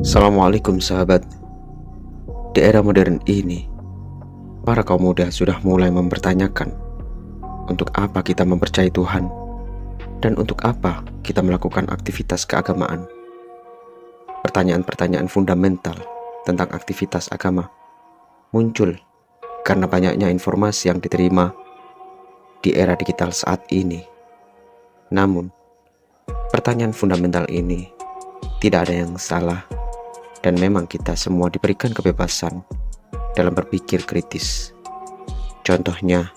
Assalamualaikum sahabat. Di era modern ini, para kaum muda sudah mulai mempertanyakan untuk apa kita mempercayai Tuhan dan untuk apa kita melakukan aktivitas keagamaan. Pertanyaan-pertanyaan fundamental tentang aktivitas agama muncul karena banyaknya informasi yang diterima di era digital saat ini. Namun, pertanyaan fundamental ini tidak ada yang salah, dan memang kita semua diberikan kebebasan dalam berpikir kritis. Contohnya,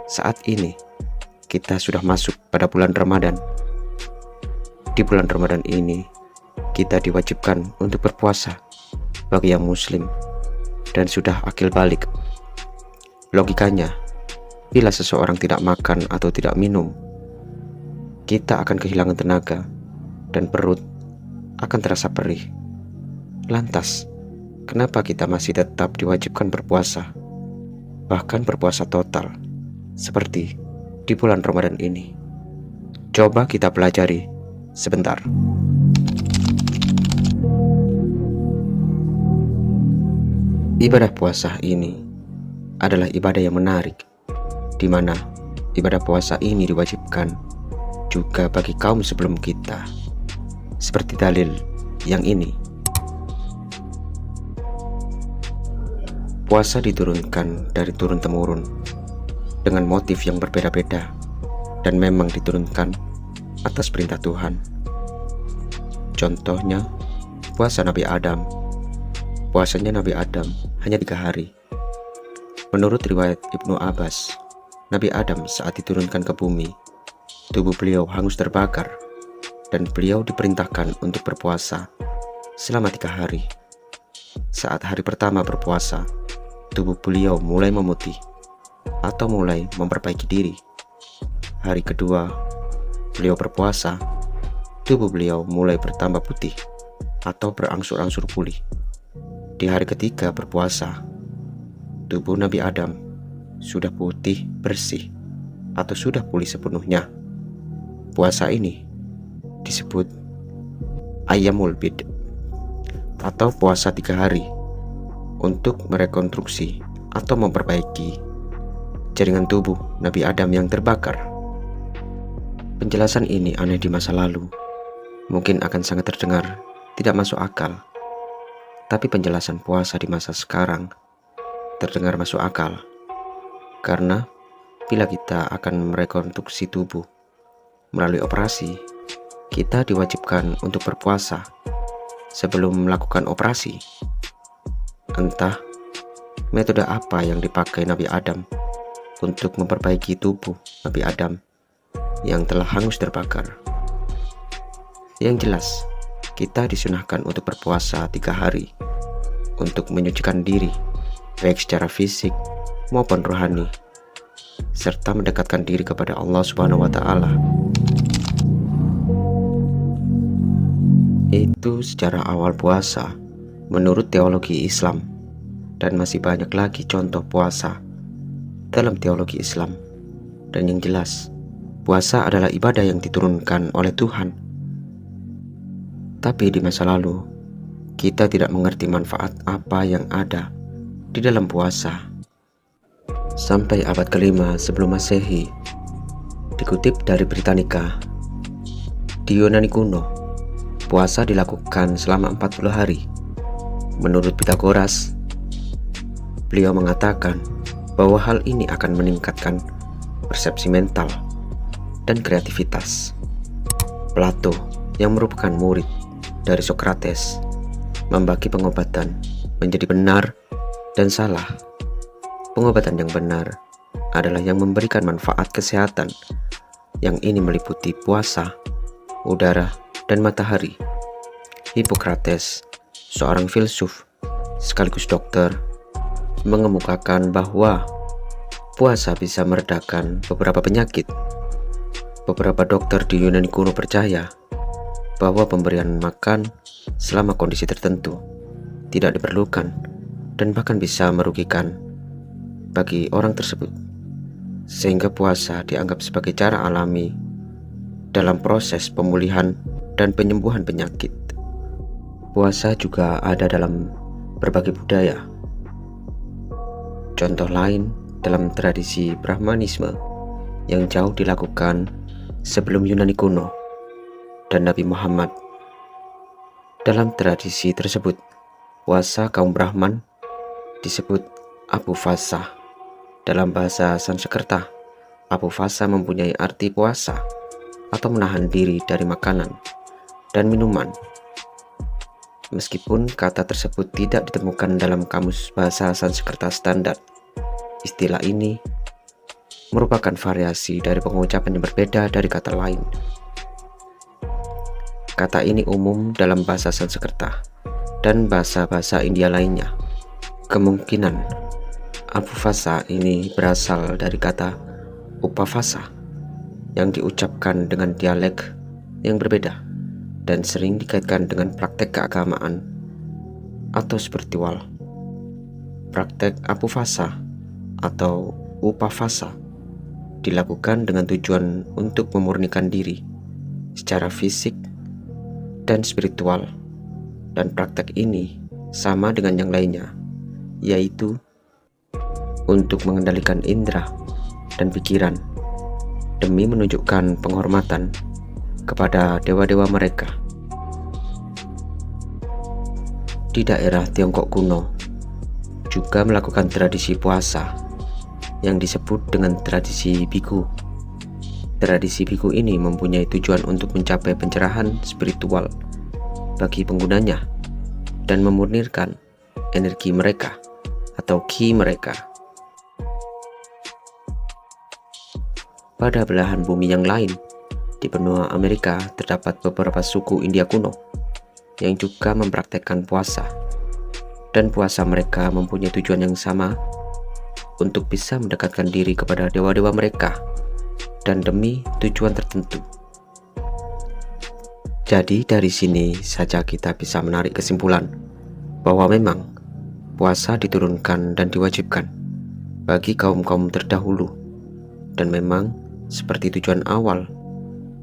saat ini kita sudah masuk pada bulan Ramadan. Di bulan Ramadan ini, kita diwajibkan untuk berpuasa bagi yang muslim dan sudah akil balik. Logikanya, bila seseorang tidak makan atau tidak minum, kita akan kehilangan tenaga dan perut akan terasa perih. Lantas, kenapa kita masih tetap diwajibkan berpuasa, bahkan berpuasa total, seperti di bulan Ramadan ini? Coba kita pelajari sebentar. Ibadah puasa ini adalah ibadah yang menarik, di mana ibadah puasa ini diwajibkan juga bagi kaum sebelum kita. Seperti dalil yang ini. Puasa diturunkan dari turun-temurun dengan motif yang berbeda-beda dan memang diturunkan atas perintah Tuhan. Contohnya, puasa Nabi Adam. Puasanya Nabi Adam hanya 3 hari. Menurut riwayat Ibnu Abbas, Nabi Adam saat diturunkan ke bumi, tubuh beliau hangus terbakar dan beliau diperintahkan untuk berpuasa selama 3 hari. Saat hari pertama berpuasa, tubuh beliau mulai memutih atau mulai memperbaiki diri. Hari kedua, beliau berpuasa, tubuh beliau mulai bertambah putih atau berangsur-angsur pulih. Di hari ketiga berpuasa, tubuh Nabi Adam sudah putih bersih atau sudah pulih sepenuhnya. Puasa ini disebut Ayyamul Bid atau puasa 3 hari untuk merekonstruksi atau memperbaiki jaringan tubuh Nabi Adam yang terbakar. Penjelasan ini aneh di masa lalu, mungkin akan sangat terdengar tidak masuk akal. Tapi penjelasan puasa di masa sekarang terdengar masuk akal, karena bila kita akan merekonstruksi tubuh melalui operasi, kita diwajibkan untuk berpuasa sebelum melakukan operasi. Entah metode apa yang dipakai Nabi Adam untuk memperbaiki tubuh Nabi Adam yang telah hangus terbakar. Yang jelas, kita disunahkan untuk berpuasa 3 hari untuk menyucikan diri, baik secara fisik maupun rohani, serta mendekatkan diri kepada Allah Subhanahu wa Ta'ala. Itu secara awal puasa menurut teologi Islam, dan masih banyak lagi contoh puasa dalam teologi Islam. Dan yang jelas, puasa adalah ibadah yang diturunkan oleh Tuhan. Tapi di masa lalu, kita tidak mengerti manfaat apa yang ada di dalam puasa. Sampai abad ke-5 sebelum Masehi, dikutip dari Britannica, di Yunani kuno, puasa dilakukan selama 40 hari. Menurut Pythagoras, beliau mengatakan bahwa hal ini akan meningkatkan persepsi mental dan kreativitas. Plato, yang merupakan murid dari Socrates, membagi pengobatan menjadi benar dan salah. Pengobatan yang benar adalah yang memberikan manfaat kesehatan, yang ini meliputi puasa, udara, dan matahari. Hippocrates, seorang filsuf sekaligus dokter, mengemukakan bahwa puasa bisa meredakan beberapa penyakit. Beberapa dokter di Yunani kuno percaya bahwa pemberian makan selama kondisi tertentu tidak diperlukan dan bahkan bisa merugikan bagi orang tersebut, sehingga puasa dianggap sebagai cara alami dalam proses pemulihan dan penyembuhan penyakit. Puasa juga ada dalam berbagai budaya. Contoh lain dalam tradisi Brahmanisme yang jauh dilakukan sebelum Yunani kuno dan Nabi Muhammad. Dalam tradisi tersebut, puasa kaum Brahman disebut Apuvasa. Dalam bahasa Sanskerta, Apuvasa mempunyai arti puasa atau menahan diri dari makanan dan minuman. Meskipun kata tersebut tidak ditemukan dalam kamus bahasa Sanskerta standar, istilah ini merupakan variasi dari pengucapan yang berbeda dari kata lain. Kata ini umum dalam bahasa Sanskerta dan bahasa-bahasa India lainnya. Kemungkinan Apuvasa ini berasal dari kata Upavasa yang diucapkan dengan dialek yang berbeda dan sering dikaitkan dengan praktek keagamaan atau spiritual. Praktek Apuvasa atau Upavasa dilakukan dengan tujuan untuk memurnikan diri secara fisik dan spiritual, dan praktek ini sama dengan yang lainnya, yaitu untuk mengendalikan indera dan pikiran demi menunjukkan penghormatan kepada dewa-dewa mereka. Di daerah Tiongkok kuno juga melakukan tradisi puasa yang disebut dengan tradisi biku. Tradisi biku ini mempunyai tujuan untuk mencapai pencerahan spiritual bagi penggunanya dan memurnikan energi mereka atau ki mereka. Pada belahan bumi yang lain, di benua Amerika terdapat beberapa suku India kuno yang juga mempraktekkan puasa, dan puasa mereka mempunyai tujuan yang sama untuk bisa mendekatkan diri kepada dewa-dewa mereka dan demi tujuan tertentu. Jadi dari sini saja kita bisa menarik kesimpulan bahwa memang puasa diturunkan dan diwajibkan bagi kaum-kaum terdahulu, dan memang seperti tujuan awal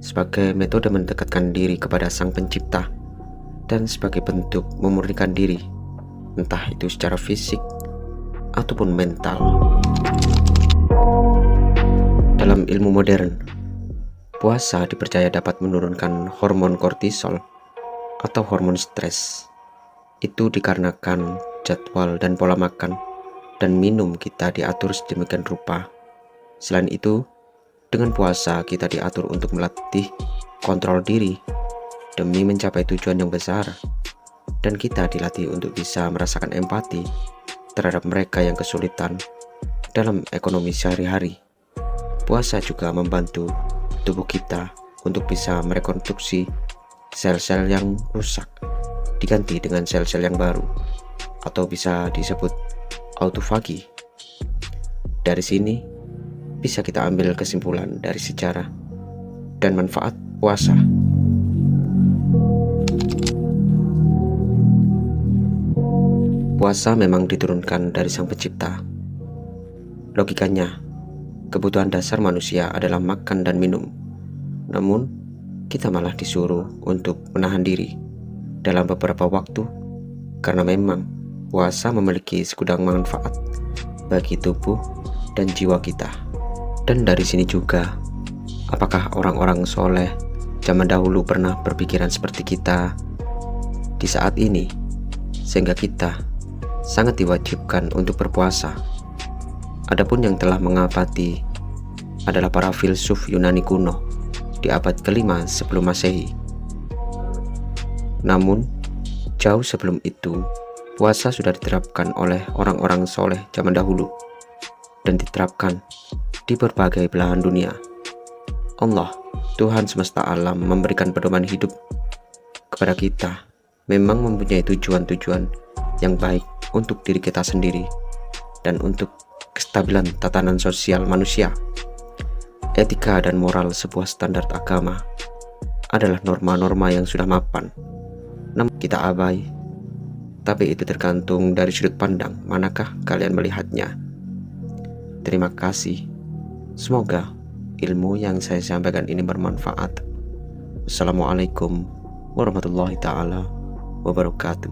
sebagai metode mendekatkan diri kepada Sang Pencipta dan sebagai bentuk memurnikan diri, entah itu secara fisik ataupun mental. Dalam ilmu modern, puasa dipercaya dapat menurunkan hormon kortisol atau hormon stres. Itu dikarenakan jadwal dan pola makan dan minum kita diatur sedemikian rupa. Selain itu, dengan puasa kita diatur untuk melatih kontrol diri demi mencapai tujuan yang besar, dan kita dilatih untuk bisa merasakan empati terhadap mereka yang kesulitan dalam ekonomi sehari-hari. Puasa juga membantu tubuh kita untuk bisa merekonstruksi sel-sel yang rusak diganti dengan sel-sel yang baru, atau bisa disebut autofagi. Dari sini bisa kita ambil kesimpulan dari sejarah dan manfaat puasa. Puasa memang diturunkan dari Sang Pencipta. Logikanya, kebutuhan dasar manusia adalah makan dan minum. Namun, kita malah disuruh untuk menahan diri dalam beberapa waktu karena memang puasa memiliki segudang manfaat bagi tubuh dan jiwa kita. Dan dari sini juga, apakah orang-orang soleh zaman dahulu pernah berpikiran seperti kita di saat ini, sehingga kita sangat diwajibkan untuk berpuasa? Adapun yang telah mengabadi adalah para filsuf Yunani kuno di abad ke-5 sebelum Masehi. Namun, jauh sebelum itu, puasa sudah diterapkan oleh orang-orang soleh zaman dahulu dan diterapkan di berbagai belahan dunia. Allah, Tuhan semesta alam, memberikan pedoman hidup kepada kita, memang mempunyai tujuan-tujuan yang baik untuk diri kita sendiri dan untuk kestabilan tatanan sosial manusia. Etika dan moral sebuah standar agama adalah norma-norma yang sudah mapan, namun kita abai. Tapi itu tergantung dari sudut pandang manakah kalian melihatnya. Terima kasih. Semoga ilmu yang saya sampaikan ini bermanfaat. Assalamualaikum warahmatullahi ta'ala wabarakatuh.